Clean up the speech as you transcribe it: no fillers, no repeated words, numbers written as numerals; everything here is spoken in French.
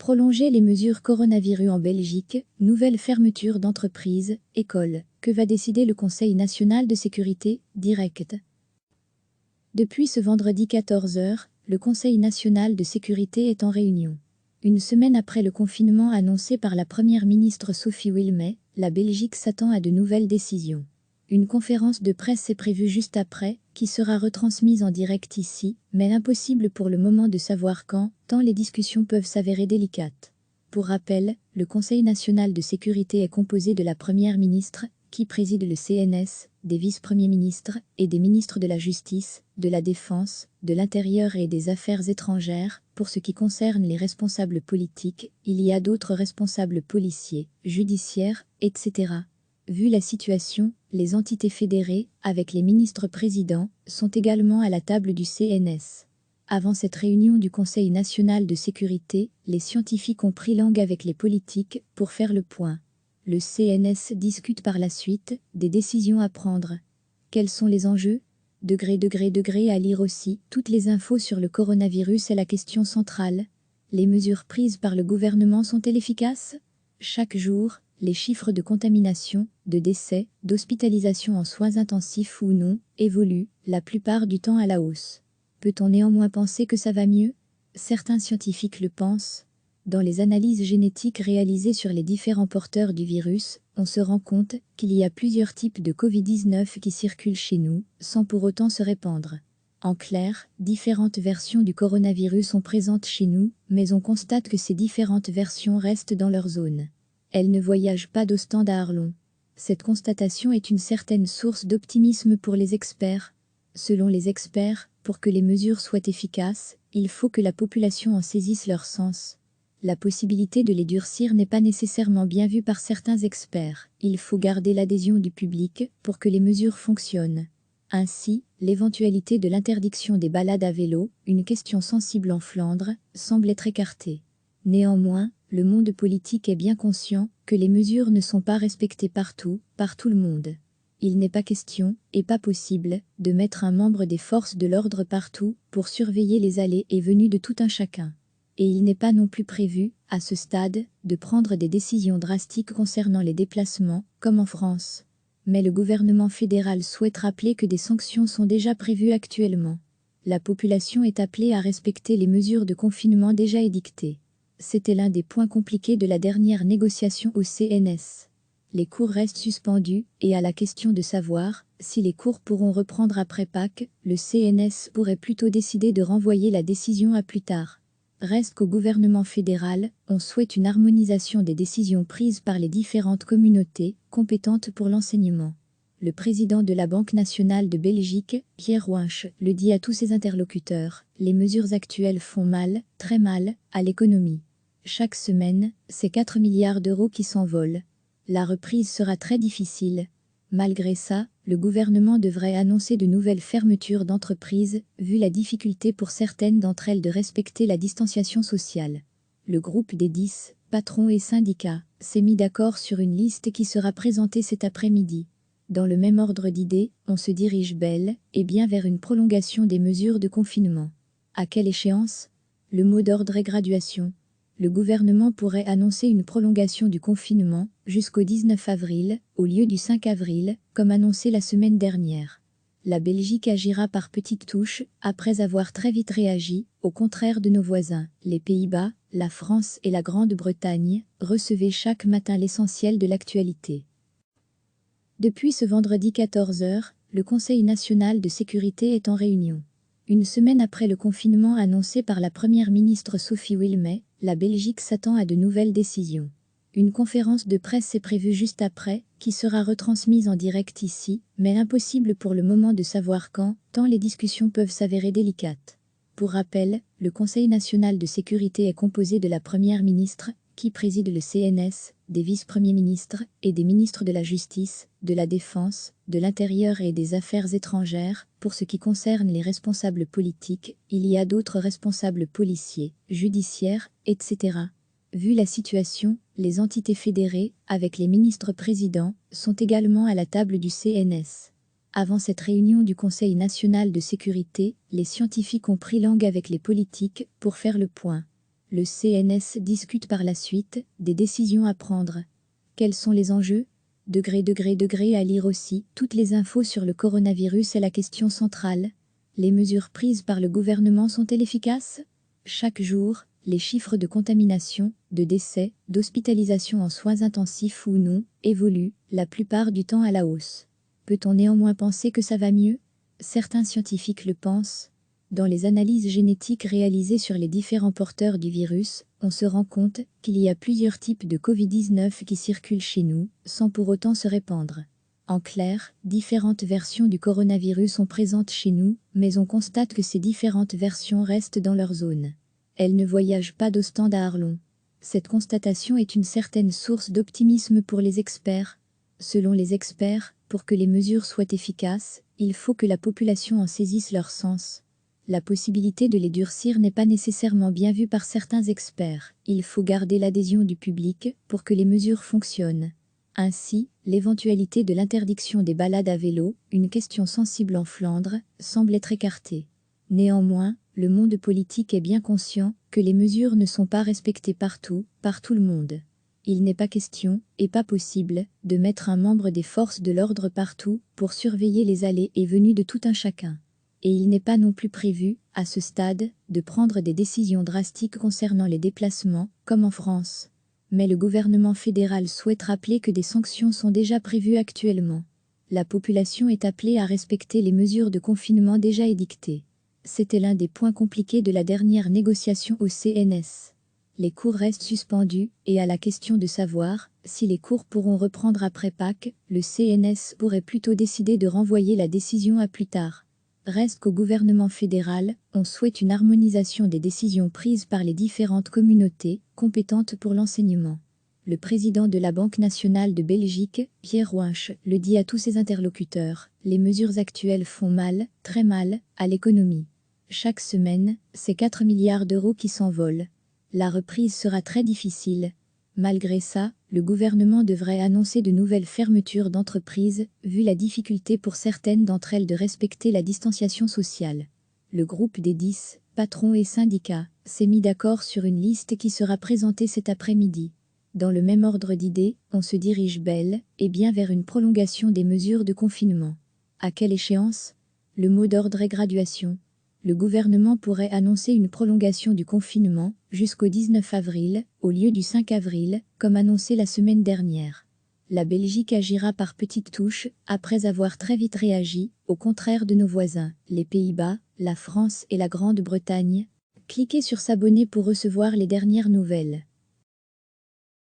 Prolonger les mesures coronavirus en Belgique, nouvelle fermeture d'entreprises, écoles. Que va décider le Conseil national de sécurité, direct? Depuis ce vendredi 14 h, le Conseil national de sécurité est en réunion. Une semaine après le confinement annoncé par la première ministre Sophie Wilmès, la Belgique s'attend à de nouvelles décisions. Une conférence de presse est prévue juste après, qui sera retransmise en direct ici, mais impossible pour le moment de savoir quand, tant les discussions peuvent s'avérer délicates. Pour rappel, le Conseil national de sécurité est composé de la première ministre, qui préside le CNS, des vice-premiers ministres et des ministres de la Justice, de la Défense, de l'Intérieur et des Affaires étrangères. Pour ce qui concerne les responsables politiques, il y a d'autres responsables policiers, judiciaires, etc. Vu la situation, les entités fédérées, avec les ministres-présidents, sont également à la table du CNS. Avant cette réunion du Conseil national de sécurité, les scientifiques ont pris langue avec les politiques pour faire le point. Le CNS discute par la suite des décisions à prendre. Quels sont les enjeux ? Degré à lire aussi. Toutes les infos sur le coronavirus est la question centrale. Les mesures prises par le gouvernement sont-elles efficaces ? Chaque jour, les chiffres de contamination, de décès, d'hospitalisation en soins intensifs ou non, évoluent, la plupart du temps à la hausse. Peut-on néanmoins penser que ça va mieux ? Certains scientifiques le pensent. Dans les analyses génétiques réalisées sur les différents porteurs du virus, on se rend compte qu'il y a plusieurs types de Covid-19 qui circulent chez nous, sans pour autant se répandre. En clair, différentes versions du coronavirus sont présentes chez nous, mais on constate que ces différentes versions restent dans leur zone. Elles ne voyagent pas d'Ostende à Arlon. Cette constatation est une certaine source d'optimisme pour les experts. Selon les experts, pour que les mesures soient efficaces, il faut que la population en saisisse leur sens. La possibilité de les durcir n'est pas nécessairement bien vue par certains experts. Il faut garder l'adhésion du public pour que les mesures fonctionnent. Ainsi, l'éventualité de l'interdiction des balades à vélo, une question sensible en Flandre, semble être écartée. Néanmoins, le monde politique est bien conscient que les mesures ne sont pas respectées partout, par tout le monde. Il n'est pas question, et pas possible, de mettre un membre des forces de l'ordre partout pour surveiller les allées et venues de tout un chacun. Et il n'est pas non plus prévu, à ce stade, de prendre des décisions drastiques concernant les déplacements, comme en France. Mais le gouvernement fédéral souhaite rappeler que des sanctions sont déjà prévues actuellement. La population est appelée à respecter les mesures de confinement déjà édictées. C'était l'un des points compliqués de la dernière négociation au CNS. Les cours restent suspendus, et à la question de savoir si les cours pourront reprendre après Pâques, le CNS pourrait plutôt décider de renvoyer la décision à plus tard. Reste qu'au gouvernement fédéral, on souhaite une harmonisation des décisions prises par les différentes communautés compétentes pour l'enseignement. Le président de la Banque nationale de Belgique, Pierre Winch, le dit à tous ses interlocuteurs, les mesures actuelles font mal, très mal, à l'économie. Chaque semaine, c'est 4 milliards d'euros qui s'envolent. La reprise sera très difficile. Malgré ça, le gouvernement devrait annoncer de nouvelles fermetures d'entreprises, vu la difficulté pour certaines d'entre elles de respecter la distanciation sociale. Le groupe des 10, patrons et syndicats, s'est mis d'accord sur une liste qui sera présentée cet après-midi. Dans le même ordre d'idées, on se dirige bel et bien vers une prolongation des mesures de confinement. À quelle échéance ? Le mot d'ordre est graduation. Le gouvernement pourrait annoncer une prolongation du confinement jusqu'au 19 avril, au lieu du 5 avril, comme annoncé la semaine dernière. La Belgique agira par petites touches, après avoir très vite réagi, au contraire de nos voisins. Les Pays-Bas, la France et la Grande-Bretagne recevaient chaque matin l'essentiel de l'actualité. Depuis ce vendredi 14 h, le Conseil national de sécurité est en réunion. Une semaine après le confinement annoncé par la première ministre Sophie Wilmès, la Belgique s'attend à de nouvelles décisions. Une conférence de presse est prévue juste après, qui sera retransmise en direct ici, mais impossible pour le moment de savoir quand, tant les discussions peuvent s'avérer délicates. Pour rappel, le Conseil national de sécurité est composé de la première ministre, qui préside le CNS, des vice-premiers ministres et des ministres de la Justice, de la Défense, de l'Intérieur et des Affaires étrangères. Pour ce qui concerne les responsables politiques, il y a d'autres responsables policiers, judiciaires, etc. Vu la situation, les entités fédérées, avec les ministres-présidents, sont également à la table du CNS. Avant cette réunion du Conseil national de sécurité, les scientifiques ont pris langue avec les politiques pour faire le point. Le CNS discute par la suite des décisions à prendre. Quels sont les enjeux? Degré à lire aussi. Toutes les infos sur le coronavirus est la question centrale. Les mesures prises par le gouvernement sont-elles efficaces? Chaque jour, les chiffres de contamination, de décès, d'hospitalisation en soins intensifs ou non, évoluent, la plupart du temps à la hausse. Peut-on néanmoins penser que ça va mieux? Certains scientifiques le pensent. Dans les analyses génétiques réalisées sur les différents porteurs du virus, on se rend compte qu'il y a plusieurs types de Covid-19 qui circulent chez nous, sans pour autant se répandre. En clair, différentes versions du coronavirus sont présentes chez nous, mais on constate que ces différentes versions restent dans leur zone. Elles ne voyagent pas d'Ostende à Arlon. Cette constatation est une certaine source d'optimisme pour les experts. Selon les experts, pour que les mesures soient efficaces, il faut que la population en saisisse leur sens. La possibilité de les durcir n'est pas nécessairement bien vue par certains experts. Il faut garder l'adhésion du public pour que les mesures fonctionnent. Ainsi, l'éventualité de l'interdiction des balades à vélo, une question sensible en Flandre, semble être écartée. Néanmoins, le monde politique est bien conscient que les mesures ne sont pas respectées partout, par tout le monde. Il n'est pas question, et pas possible, de mettre un membre des forces de l'ordre partout pour surveiller les allées et venues de tout un chacun. Et il n'est pas non plus prévu, à ce stade, de prendre des décisions drastiques concernant les déplacements, comme en France. Mais le gouvernement fédéral souhaite rappeler que des sanctions sont déjà prévues actuellement. La population est appelée à respecter les mesures de confinement déjà édictées. C'était l'un des points compliqués de la dernière négociation au CNS. Les cours restent suspendus, et à la question de savoir si les cours pourront reprendre après Pâques, le CNS pourrait plutôt décider de renvoyer la décision à plus tard. Reste qu'au gouvernement fédéral, on souhaite une harmonisation des décisions prises par les différentes communautés compétentes pour l'enseignement. Le président de la Banque nationale de Belgique, Pierre Winch, le dit à tous ses interlocuteurs, les mesures actuelles font mal, très mal, à l'économie. Chaque semaine, c'est 4 milliards d'euros qui s'envolent. La reprise sera très difficile. Malgré ça, le gouvernement devrait annoncer de nouvelles fermetures d'entreprises, vu la difficulté pour certaines d'entre elles de respecter la distanciation sociale. Le groupe des 10, patrons et syndicats, s'est mis d'accord sur une liste qui sera présentée cet après-midi. Dans le même ordre d'idées, on se dirige bel et bien vers une prolongation des mesures de confinement. À quelle échéance? Le mot d'ordre est graduation. Le gouvernement pourrait annoncer une prolongation du confinement jusqu'au 19 avril, au lieu du 5 avril, comme annoncé la semaine dernière. La Belgique agira par petites touches, après avoir très vite réagi, au contraire de nos voisins, les Pays-Bas, la France et la Grande-Bretagne. Cliquez sur s'abonner pour recevoir les dernières nouvelles.